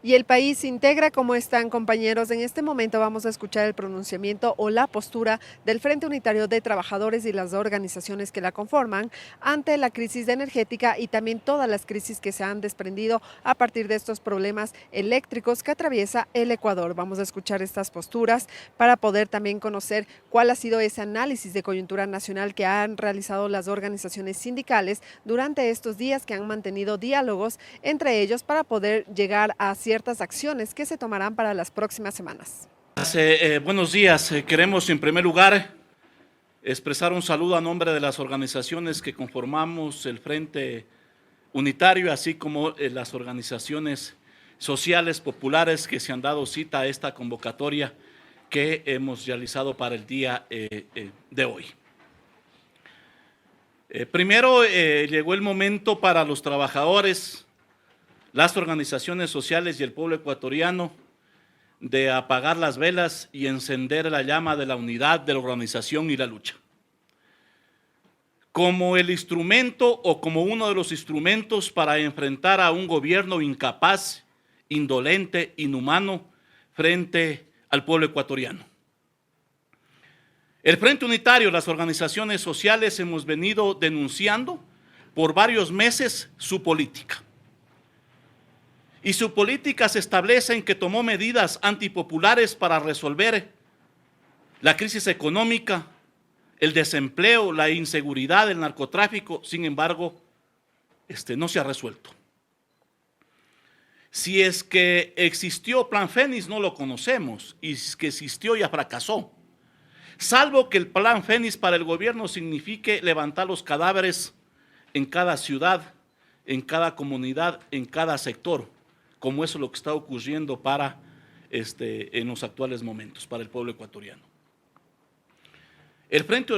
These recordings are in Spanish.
Y el país se integra. ¿Cómo están, compañeros? En este momento vamos a escuchar el pronunciamiento o la postura del Frente Unitario de Trabajadores y las organizaciones que la conforman ante la crisis energética y también todas las crisis que se han desprendido a partir de estos problemas eléctricos que atraviesa el Ecuador. Vamos a escuchar estas posturas para poder también conocer cuál ha sido ese análisis de coyuntura nacional que han realizado las organizaciones sindicales durante estos días, que han mantenido diálogos entre ellos para poder llegar a ciertas acciones que se tomarán para las próximas semanas. Buenos días. Queremos en primer lugar expresar un saludo a nombre de las organizaciones que conformamos el Frente Unitario, así como las organizaciones sociales populares que se han dado cita a esta convocatoria que hemos realizado para el día de hoy. Primero llegó el momento para los trabajadores, las organizaciones sociales y el pueblo ecuatoriano de apagar las velas y encender la llama de la unidad, de la organización y la lucha. Como el instrumento o como uno de los instrumentos para enfrentar a un gobierno incapaz, indolente, inhumano frente al pueblo ecuatoriano. El Frente Unitario, las organizaciones sociales hemos venido denunciando por varios meses su política. Y su política se establece en que tomó medidas antipopulares para resolver la crisis económica, el desempleo, la inseguridad, el narcotráfico. Sin embargo, no se ha resuelto. Si es que existió Plan Fénix, no lo conocemos, y si es que existió, ya fracasó. Salvo que el Plan Fénix para el gobierno signifique levantar los cadáveres en cada ciudad, en cada comunidad, en cada sector, como eso es lo que está ocurriendo en los actuales momentos para el pueblo ecuatoriano. El Frente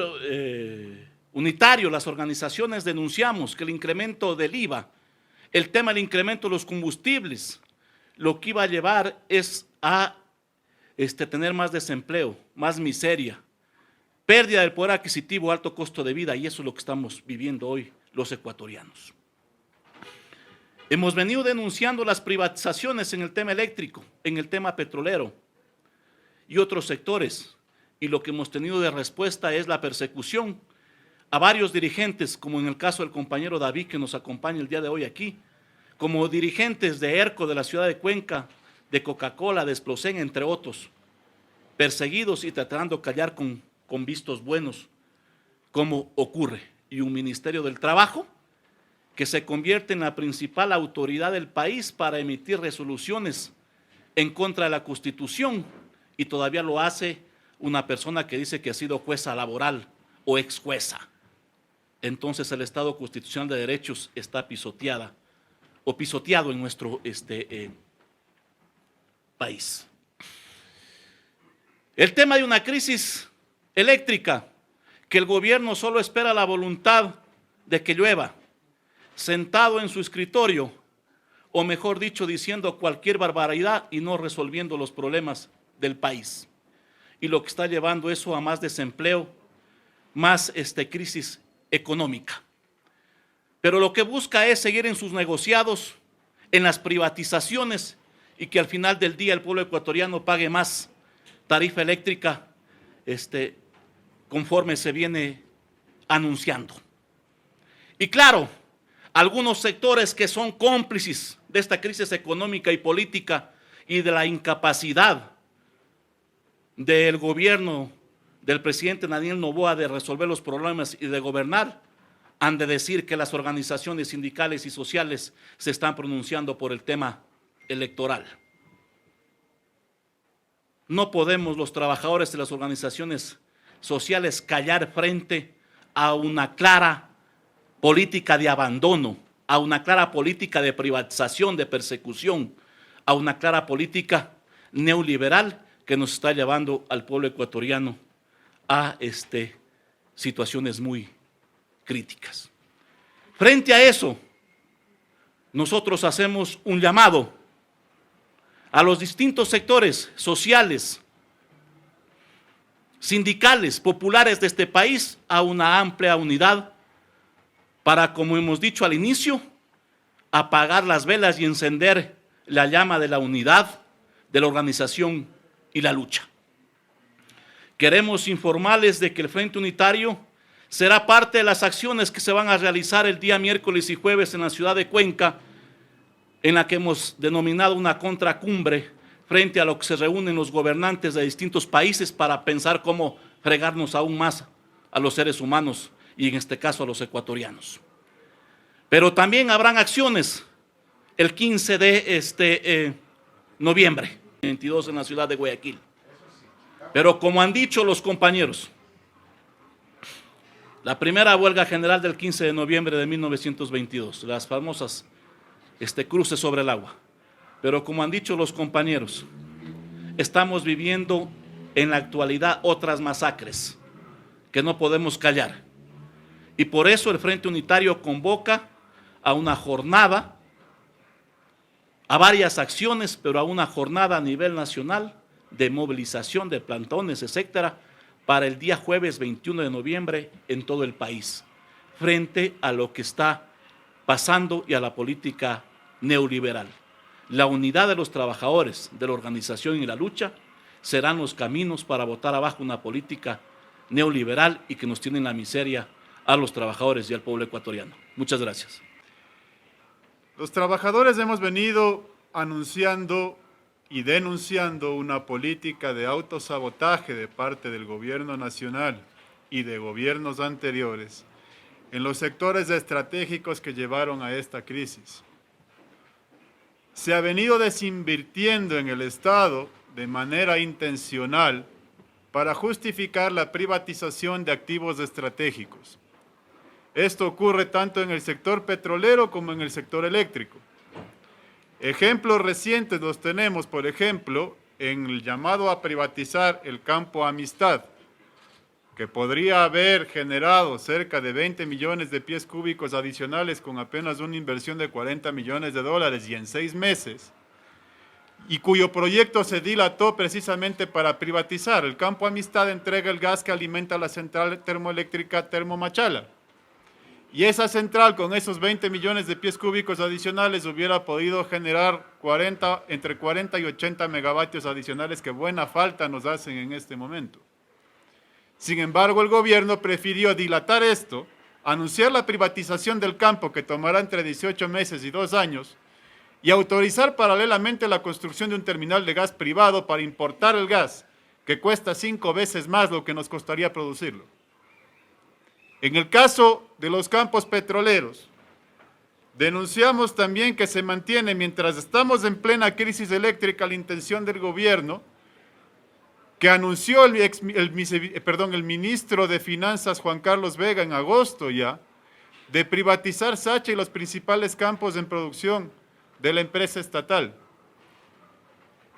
Unitario, las organizaciones denunciamos que el incremento del IVA, el tema del incremento de los combustibles, lo que iba a llevar es a tener más desempleo, más miseria, pérdida del poder adquisitivo, alto costo de vida, y eso es lo que estamos viviendo hoy los ecuatorianos. Hemos venido denunciando las privatizaciones en el tema eléctrico, en el tema petrolero y otros sectores, y lo que hemos tenido de respuesta es la persecución a varios dirigentes, como en el caso del compañero David, que nos acompaña el día de hoy aquí, como dirigentes de ERCO, de la ciudad de Cuenca, de Coca-Cola, de Explosen, entre otros, perseguidos y tratando de callar con vistos buenos, como ocurre, y un Ministerio del Trabajo que se convierte en la principal autoridad del país para emitir resoluciones en contra de la Constitución, y todavía lo hace una persona que dice que ha sido jueza laboral o ex jueza. Entonces el Estado Constitucional de Derechos está pisoteado en nuestro país. El tema de una crisis eléctrica, que el gobierno solo espera la voluntad de que llueva, sentado en su escritorio, o mejor dicho, diciendo cualquier barbaridad y no resolviendo los problemas del país. Y lo que está llevando eso a más desempleo, más crisis económica. Pero lo que busca es seguir en sus negociados, en las privatizaciones, y que al final del día el pueblo ecuatoriano pague más tarifa eléctrica, conforme se viene anunciando. Y claro, algunos sectores que son cómplices de esta crisis económica y política y de la incapacidad del gobierno del presidente Daniel Noboa de resolver los problemas y de gobernar, han de decir que las organizaciones sindicales y sociales se están pronunciando por el tema electoral. No podemos los trabajadores de las organizaciones sociales callar frente a una clara política de abandono, a una clara política de privatización, de persecución, a una clara política neoliberal que nos está llevando al pueblo ecuatoriano a situaciones muy críticas. Frente a eso, nosotros hacemos un llamado a los distintos sectores sociales, sindicales, populares de este país, a una amplia unidad para, como hemos dicho al inicio, apagar las velas y encender la llama de la unidad, de la organización y la lucha. Queremos informarles de que el Frente Unitario será parte de las acciones que se van a realizar el día miércoles y jueves en la ciudad de Cuenca, en la que hemos denominado una contracumbre frente a lo que se reúnen los gobernantes de distintos países para pensar cómo fregarnos aún más a los seres humanos y en este caso a los ecuatorianos. Pero también habrán acciones el 15 de noviembre, 22 en la ciudad de Guayaquil. Pero como han dicho los compañeros, la primera huelga general del 15 de noviembre de 1922, las famosas cruces sobre el agua. Pero como han dicho los compañeros, estamos viviendo en la actualidad otras masacres que no podemos callar. Y por eso el Frente Unitario convoca a una jornada, a varias acciones, pero a una jornada a nivel nacional de movilización de plantones, etcétera, para el día jueves 21 de noviembre en todo el país, frente a lo que está pasando y a la política neoliberal. La unidad de los trabajadores, de la organización y la lucha serán los caminos para botar abajo una política neoliberal y que nos tiene en la miseria a los trabajadores y al pueblo ecuatoriano. Muchas gracias. Los trabajadores hemos venido anunciando y denunciando una política de autosabotaje de parte del gobierno nacional y de gobiernos anteriores en los sectores estratégicos que llevaron a esta crisis. Se ha venido desinvirtiendo en el Estado de manera intencional para justificar la privatización de activos estratégicos. Esto ocurre tanto en el sector petrolero como en el sector eléctrico. Ejemplos recientes los tenemos, por ejemplo, en el llamado a privatizar el campo Amistad, que podría haber generado cerca de 20 millones de pies cúbicos adicionales con apenas una inversión de 40 millones de dólares y en 6 meses, y cuyo proyecto se dilató precisamente para privatizar. El campo Amistad entrega el gas que alimenta la central termoeléctrica Termomachala. Y esa central con esos 20 millones de pies cúbicos adicionales hubiera podido generar entre 40 y 80 megavatios adicionales que buena falta nos hacen en este momento. Sin embargo, el gobierno prefirió dilatar esto, anunciar la privatización del campo que tomará entre 18 meses y 2 años y autorizar paralelamente la construcción de un terminal de gas privado para importar el gas, que cuesta 5 veces más lo que nos costaría producirlo. En el caso de los campos petroleros, denunciamos también que se mantiene, mientras estamos en plena crisis eléctrica, la intención del gobierno, que anunció el ministro de Finanzas, Juan Carlos Vega, en agosto ya, de privatizar Sacha y los principales campos en producción de la empresa estatal.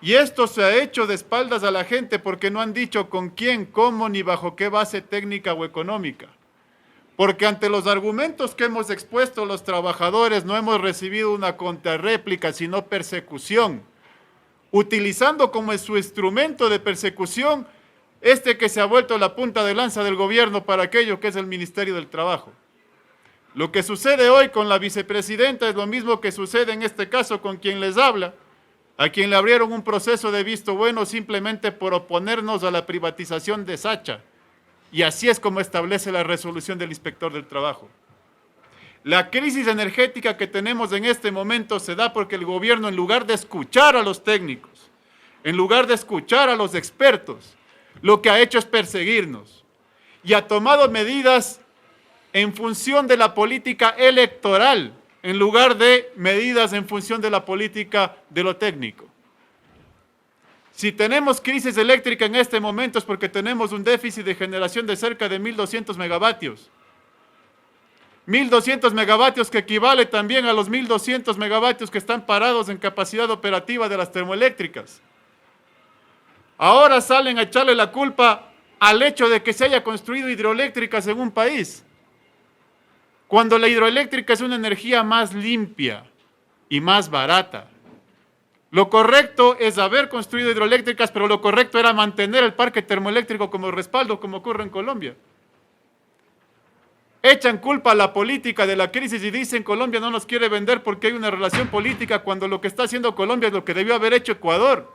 Y esto se ha hecho de espaldas a la gente porque no han dicho con quién, cómo, ni bajo qué base técnica o económica. Porque ante los argumentos que hemos expuesto los trabajadores no hemos recibido una contrarréplica, sino persecución, utilizando como su instrumento de persecución que se ha vuelto la punta de lanza del gobierno para aquello que es el Ministerio del Trabajo. Lo que sucede hoy con la vicepresidenta es lo mismo que sucede en este caso con quien les habla, a quien le abrieron un proceso de visto bueno simplemente por oponernos a la privatización de Sacha. Y así es como establece la resolución del inspector del trabajo. La crisis energética que tenemos en este momento se da porque el gobierno, en lugar de escuchar a los técnicos, en lugar de escuchar a los expertos, lo que ha hecho es perseguirnos y ha tomado medidas en función de la política electoral, en lugar de medidas en función de la política de lo técnico. Si tenemos crisis eléctrica en este momento es porque tenemos un déficit de generación de cerca de 1.200 megavatios. 1.200 megavatios que equivale también a los 1.200 megavatios que están parados en capacidad operativa de las termoeléctricas. Ahora salen a echarle la culpa al hecho de que se haya construido hidroeléctricas en un país, cuando la hidroeléctrica es una energía más limpia y más barata. Lo correcto es haber construido hidroeléctricas, pero lo correcto era mantener el parque termoeléctrico como respaldo, como ocurre en Colombia. echan culpa a la política de la crisis y dicen Colombia no nos quiere vender porque hay una relación política, cuando lo que está haciendo Colombia es lo que debió haber hecho Ecuador,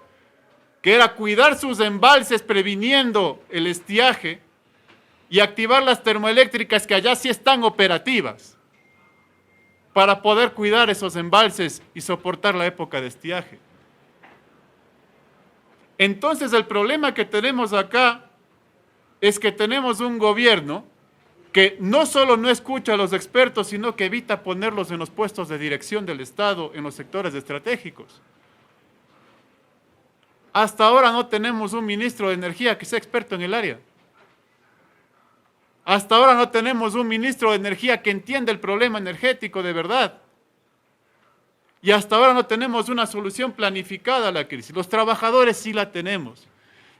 que era cuidar sus embalses previniendo el estiaje y activar las termoeléctricas que allá sí están operativas para poder cuidar esos embalses y soportar la época de estiaje. Entonces el problema que tenemos acá es que tenemos un gobierno que no solo no escucha a los expertos, sino que evita ponerlos en los puestos de dirección del Estado, en los sectores estratégicos. Hasta ahora no tenemos un ministro de Energía que sea experto en el área. Hasta ahora no tenemos un ministro de Energía que entienda el problema energético de verdad. Y hasta ahora no tenemos una solución planificada a la crisis. Los trabajadores sí la tenemos.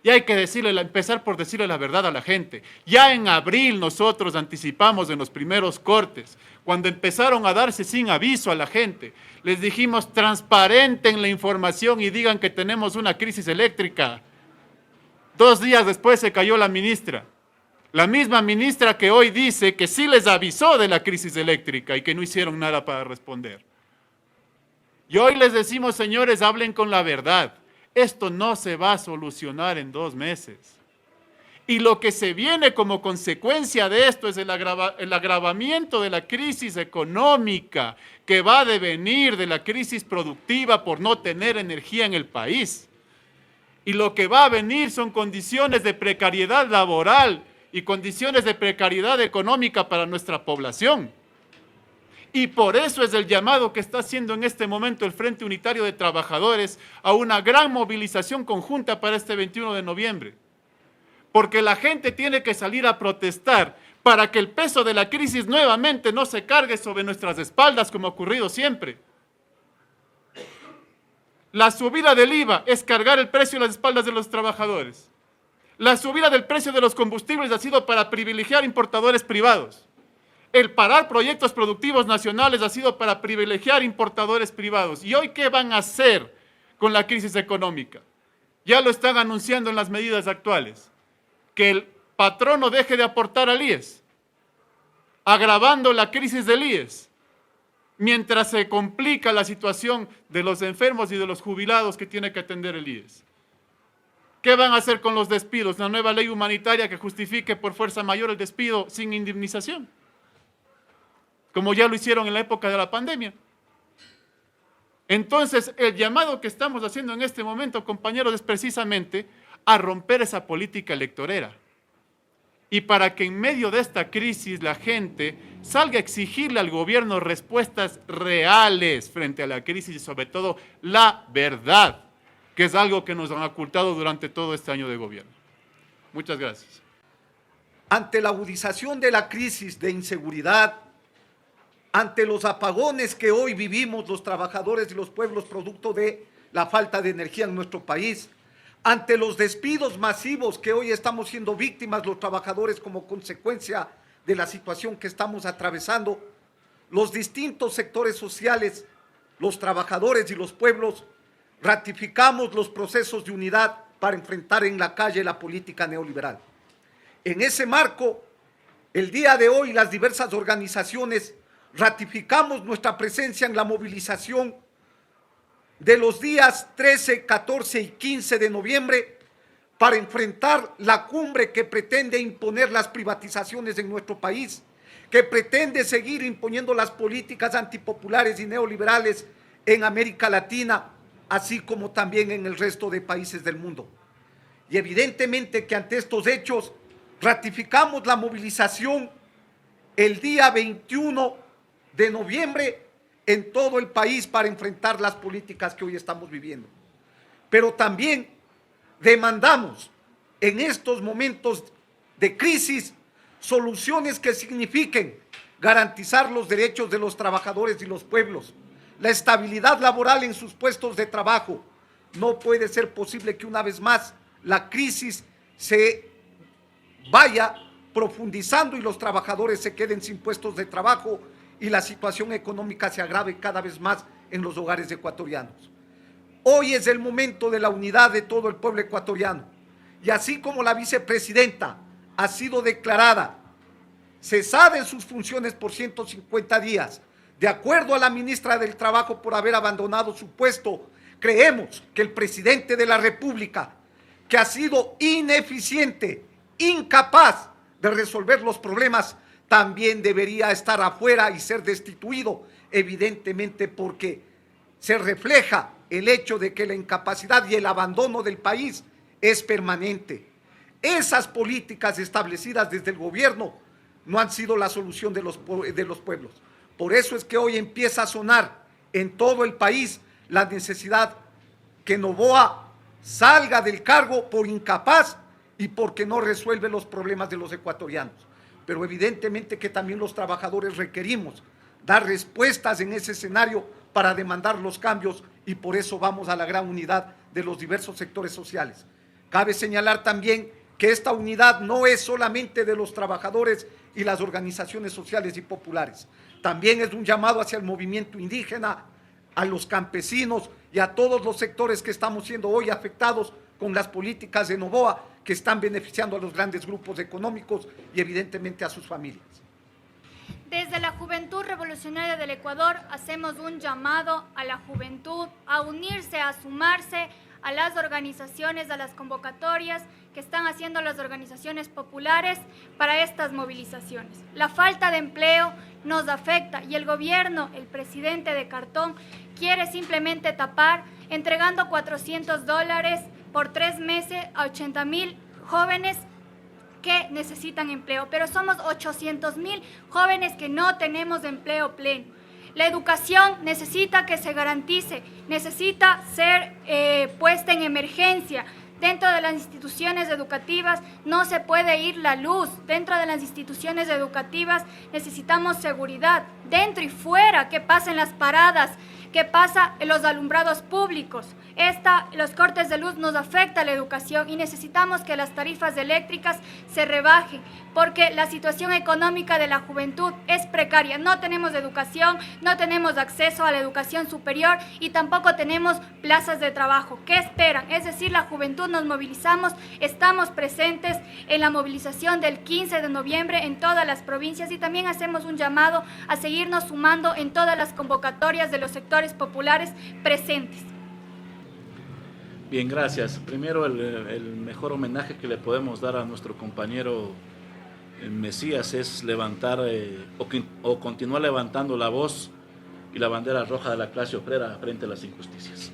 Y hay que empezar por decirle la verdad a la gente. Ya en abril nosotros anticipamos en los primeros cortes, cuando empezaron a darse sin aviso a la gente, les dijimos transparenten la información y digan que tenemos una crisis eléctrica. 2 días después se cayó la ministra. La misma ministra que hoy dice que sí les avisó de la crisis eléctrica y que no hicieron nada para responder. Y hoy les decimos, señores, hablen con la verdad. Esto no se va a solucionar en 2 meses. Y lo que se viene como consecuencia de esto es el agravamiento de la crisis económica que va a devenir de la crisis productiva por no tener energía en el país. Y lo que va a venir son condiciones de precariedad laboral y condiciones de precariedad económica para nuestra población. Y por eso es el llamado que está haciendo en este momento el Frente Unitario de Trabajadores a una gran movilización conjunta para este 21 de noviembre. Porque la gente tiene que salir a protestar para que el peso de la crisis nuevamente no se cargue sobre nuestras espaldas como ha ocurrido siempre. La subida del IVA es cargar el precio en las espaldas de los trabajadores. La subida del precio de los combustibles ha sido para privilegiar importadores privados. El parar proyectos productivos nacionales ha sido para privilegiar importadores privados. ¿Y hoy qué van a hacer con la crisis económica? Ya lo están anunciando en las medidas actuales. Que el patrono deje de aportar al IES, agravando la crisis del IES, mientras se complica la situación de los enfermos y de los jubilados que tiene que atender el IES. ¿Qué van a hacer con los despidos? Una nueva ley humanitaria que justifique por fuerza mayor el despido sin indemnización, como ya lo hicieron en la época de la pandemia. Entonces, el llamado que estamos haciendo en este momento, compañeros, es precisamente a romper esa política electorera. Y para que en medio de esta crisis la gente salga a exigirle al gobierno respuestas reales frente a la crisis y sobre todo la verdad, que es algo que nos han ocultado durante todo este año de gobierno. Muchas gracias. Ante la agudización de la crisis de inseguridad, ante los apagones que hoy vivimos los trabajadores y los pueblos producto de la falta de energía en nuestro país, ante los despidos masivos que hoy estamos siendo víctimas los trabajadores como consecuencia de la situación que estamos atravesando, los distintos sectores sociales, los trabajadores y los pueblos, ratificamos los procesos de unidad para enfrentar en la calle la política neoliberal. En ese marco, el día de hoy las diversas organizaciones ratificamos nuestra presencia en la movilización de los días 13, 14 y 15 de noviembre para enfrentar la cumbre que pretende imponer las privatizaciones en nuestro país, que pretende seguir imponiendo las políticas antipopulares y neoliberales en América Latina, así como también en el resto de países del mundo. Y evidentemente que ante estos hechos ratificamos la movilización el día 21 de noviembre en todo el país para enfrentar las políticas que hoy estamos viviendo. Pero también demandamos en estos momentos de crisis soluciones que signifiquen garantizar los derechos de los trabajadores y los pueblos, la estabilidad laboral en sus puestos de trabajo. No puede ser posible que una vez más la crisis se vaya profundizando y los trabajadores se queden sin puestos de trabajo y la situación económica se agrave cada vez más en los hogares ecuatorianos. Hoy es el momento de la unidad de todo el pueblo ecuatoriano y así como la vicepresidenta ha sido declarada cesada en sus funciones por 150 días. De acuerdo a la ministra del Trabajo por haber abandonado su puesto, creemos que el presidente de la República, que ha sido ineficiente, incapaz de resolver los problemas, también debería estar afuera y ser destituido, evidentemente porque se refleja el hecho de que la incapacidad y el abandono del país es permanente. Esas políticas establecidas desde el gobierno no han sido la solución de los pueblos. Por eso es que hoy empieza a sonar en todo el país la necesidad que Noboa salga del cargo por incapaz y porque no resuelve los problemas de los ecuatorianos. Pero evidentemente que también los trabajadores requerimos dar respuestas en ese escenario para demandar los cambios y por eso vamos a la gran unidad de los diversos sectores sociales. Cabe señalar también que esta unidad no es solamente de los trabajadores y las organizaciones sociales y populares, también es un llamado hacia el movimiento indígena, a los campesinos y a todos los sectores que estamos siendo hoy afectados con las políticas de Noboa que están beneficiando a los grandes grupos económicos y evidentemente a sus familias. Desde la Juventud Revolucionaria del Ecuador hacemos un llamado a la juventud a unirse, a sumarse a las organizaciones, a las convocatorias que están haciendo las organizaciones populares para estas movilizaciones. La falta de empleo nos afecta y el gobierno, el presidente de cartón, quiere simplemente tapar entregando $400 por 3 meses a 80,000 jóvenes que necesitan empleo, pero somos 800,000 jóvenes que no tenemos empleo pleno. La educación necesita que se garantice, necesita ser puesta en emergencia. Dentro de las instituciones educativas no se puede ir la luz. Dentro de las instituciones educativas necesitamos seguridad. Dentro y fuera, ¿qué pasa en las paradas? ¿Qué pasa en los alumbrados públicos? Los cortes de luz nos afectan a la educación y necesitamos que las tarifas eléctricas se rebajen porque la situación económica de la juventud es precaria. No tenemos educación, no tenemos acceso a la educación superior y tampoco tenemos plazas de trabajo. ¿Qué esperan? Es decir, la juventud nos movilizamos, estamos presentes en la movilización del 15 de noviembre en todas las provincias y también hacemos un llamado a seguirnos sumando en todas las convocatorias de los sectores populares presentes. Bien, gracias. Primero, el mejor homenaje que le podemos dar a nuestro compañero Mesías es levantar o continuar levantando la voz y la bandera roja de la clase obrera frente a las injusticias.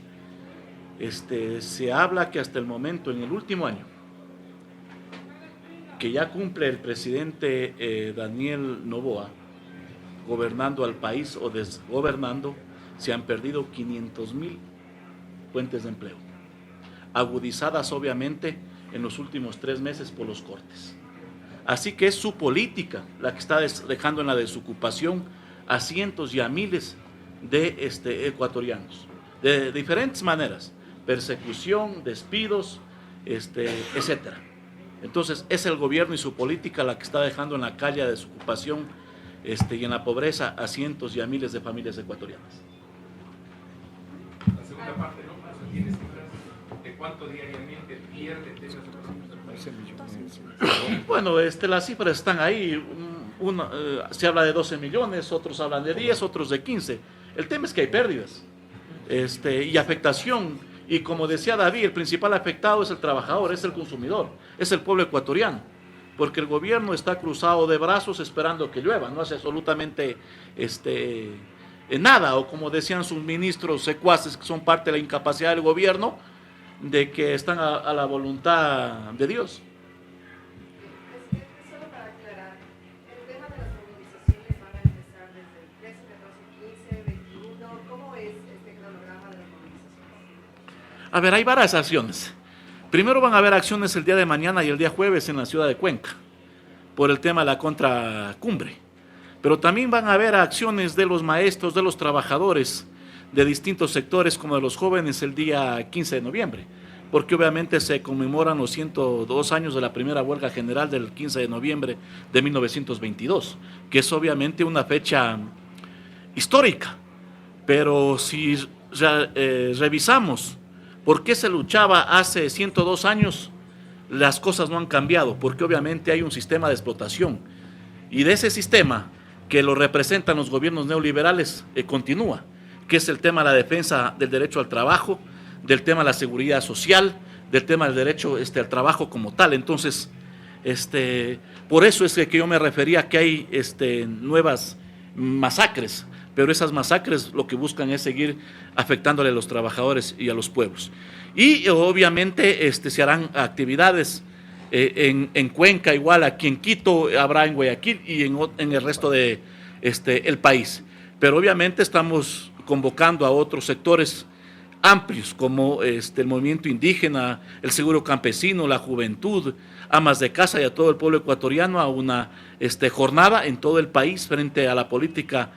Se habla que hasta el momento, en el último año, que ya cumple el presidente Daniel Noboa, gobernando al país o desgobernando, se han perdido 500,000 fuentes de empleo, agudizadas obviamente en los últimos 3 meses por los cortes. Así que es su política la que está dejando en la desocupación a cientos y a miles de ecuatorianos, de diferentes maneras, persecución, despidos, etcétera. Entonces es el gobierno y su política la que está dejando en la calle de desocupación y en la pobreza a cientos y a miles de familias ecuatorianas. La segunda parte, ¿no? ¿Tienes cifras de cuánto diariamente pierde de esas Bueno, las cifras están ahí. Se habla de 12 millones, otros hablan de 10, otros de 15. El tema es que hay pérdidas y afectación. Y como decía David, el principal afectado es el trabajador, es el consumidor, es el pueblo ecuatoriano. Porque el gobierno está cruzado de brazos esperando que llueva, no hace absolutamente nada, o como decían sus ministros secuaces que son parte de la incapacidad del gobierno, de que están a la voluntad de Dios. Solo para aclarar, el tema de las movilizaciones van a empezar desde el 13, 14, 15, 21, ¿cómo es este cronograma de las movilizaciones? A ver, hay varias acciones. Primero van a haber acciones el día de mañana y el día jueves en la ciudad de Cuenca, por el tema de la contracumbre. Pero también van a haber acciones de los maestros, de los trabajadores, de distintos sectores como de los jóvenes el día 15 de noviembre, porque obviamente se conmemoran los 102 años de la primera huelga general del 15 de noviembre de 1922, que es obviamente una fecha histórica. Pero si revisamos por qué se luchaba hace 102 años, las cosas no han cambiado, porque obviamente hay un sistema de explotación Y de ese sistema que lo representan los gobiernos neoliberales continúa, que es el tema de la defensa del derecho al trabajo, del tema de la seguridad social, del tema del derecho al trabajo como tal. Entonces, por eso es que yo me refería que hay nuevas masacres, pero esas masacres lo que buscan es seguir afectándole a los trabajadores y a los pueblos. Y obviamente se harán actividades en Cuenca, igual aquí en Quito, habrá en Guayaquil y en el resto de el país. Pero obviamente estamos convocando a otros sectores amplios como el movimiento indígena, el seguro campesino, la juventud, amas de casa y a todo el pueblo ecuatoriano a una jornada en todo el país frente a la política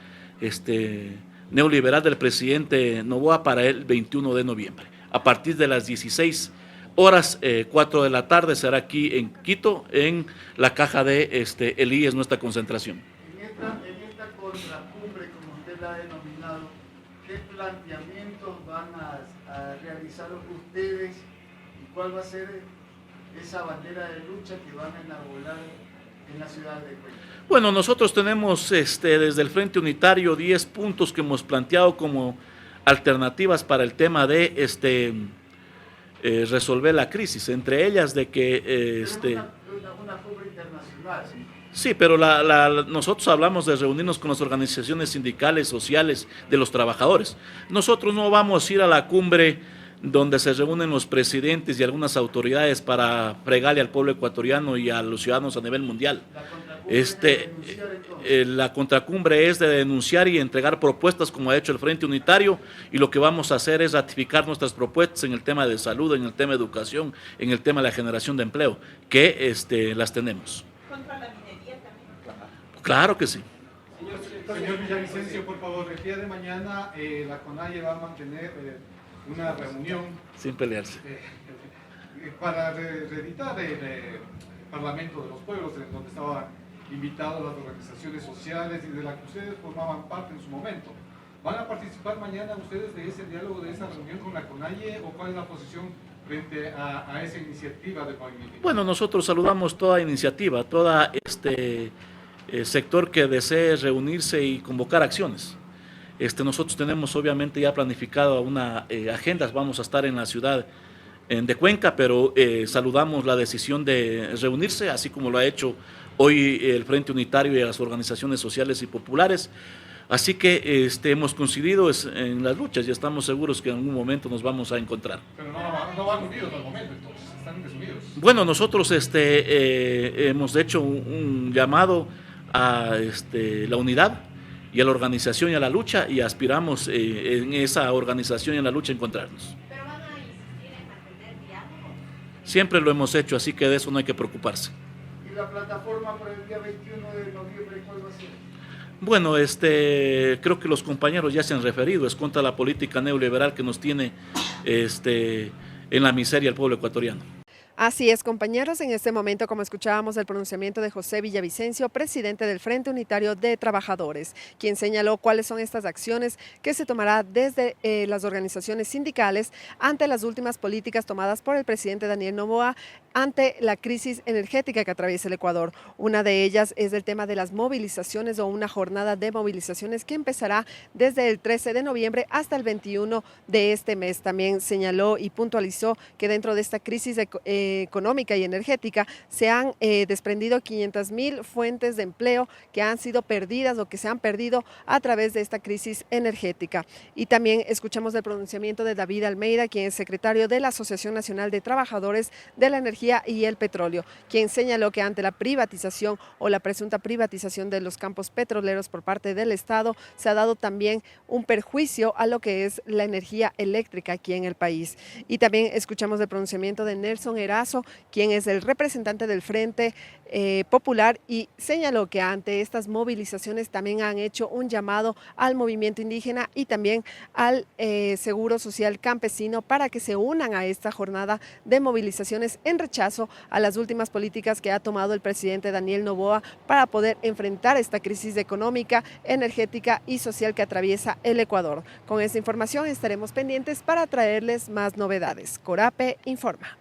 neoliberal del presidente Noboa para el 21 de noviembre. A partir de las 16 horas, 4 de la tarde, será aquí en Quito, en la caja de el IES, nuestra concentración. En esta contracumbre, como usted la ha denominado, ¿qué planteamientos van a realizar ustedes y cuál va a ser esa bandera de lucha que van a enarbolar en la ciudad de Cuenca? Bueno, nosotros tenemos desde el Frente Unitario 10 puntos que hemos planteado como alternativas para el tema de resolver la crisis, entre ellas de que una cumbre internacional, ¿sí? Sí, pero nosotros hablamos de reunirnos con las organizaciones sindicales, sociales, de los trabajadores. Nosotros no vamos a ir a la cumbre donde se reúnen los presidentes y algunas autoridades para fregarle al pueblo ecuatoriano y a los ciudadanos a nivel mundial. La contracumbre es de denunciar y entregar propuestas como ha hecho el Frente Unitario, y lo que vamos a hacer es ratificar nuestras propuestas en el tema de salud, en el tema de educación, en el tema de la generación de empleo, que las tenemos. ¿Contra la minería también? Claro que sí. Señor Villavicencio, por favor, el día de mañana la CONAIE va a mantener una reunión sin pelearse para reeditar el Parlamento de los Pueblos, en donde estaban invitadas las organizaciones sociales y de la que ustedes formaban parte en su momento. ¿Van a participar mañana ustedes de ese diálogo, de esa reunión con la CONAIE, o cuál es la posición frente a esa iniciativa del movimiento? Bueno, nosotros saludamos toda iniciativa, todo sector que desee reunirse y convocar acciones. Nosotros tenemos obviamente ya planificado una agenda, vamos a estar en la ciudad de Cuenca, pero saludamos la decisión de reunirse, así como lo ha hecho hoy el Frente Unitario y las organizaciones sociales y populares. Así que hemos coincidido en las luchas y estamos seguros que en algún momento nos vamos a encontrar. Pero no van unidos al momento, entonces, están desunidos. Bueno, nosotros hemos hecho un llamado a la unidad y a la organización y a la lucha, y aspiramos en esa organización y en la lucha a encontrarnos. ¿Pero van a insistir en mantener diálogo? Siempre lo hemos hecho, así que de eso no hay que preocuparse. ¿Y la plataforma para el día 21 de noviembre cuál va a ser? Bueno, creo que los compañeros ya se han referido, es contra la política neoliberal que nos tiene en la miseria el pueblo ecuatoriano. Así es, compañeros, en este momento, como escuchábamos el pronunciamiento de José Villavicencio, presidente del Frente Unitario de Trabajadores, quien señaló cuáles son estas acciones que se tomará desde las organizaciones sindicales ante las últimas políticas tomadas por el presidente Daniel Noboa ante la crisis energética que atraviesa el Ecuador. Una de ellas es el tema de las movilizaciones, o una jornada de movilizaciones que empezará desde el 13 de noviembre hasta el 21 de este mes. También señaló y puntualizó que dentro de esta crisis económica y energética se han desprendido 500.000 fuentes de empleo que han sido perdidas o que se han perdido a través de esta crisis energética. Y también escuchamos el pronunciamiento de David Almeida, quien es secretario de la Asociación Nacional de Trabajadores de la Energía y el Petróleo, quien señaló que ante la privatización o la presunta privatización de los campos petroleros por parte del Estado, se ha dado también un perjuicio a lo que es la energía eléctrica aquí en el país. Y también escuchamos el pronunciamiento de Nelson Erazo, quien es el representante del Frente Popular, y señaló que ante estas movilizaciones también han hecho un llamado al movimiento indígena y también al Seguro Social Campesino para que se unan a esta jornada de movilizaciones en rechazo a las últimas políticas que ha tomado el presidente Daniel Noboa para poder enfrentar esta crisis económica, energética y social que atraviesa el Ecuador. Con esta información estaremos pendientes para traerles más novedades. Corape informa.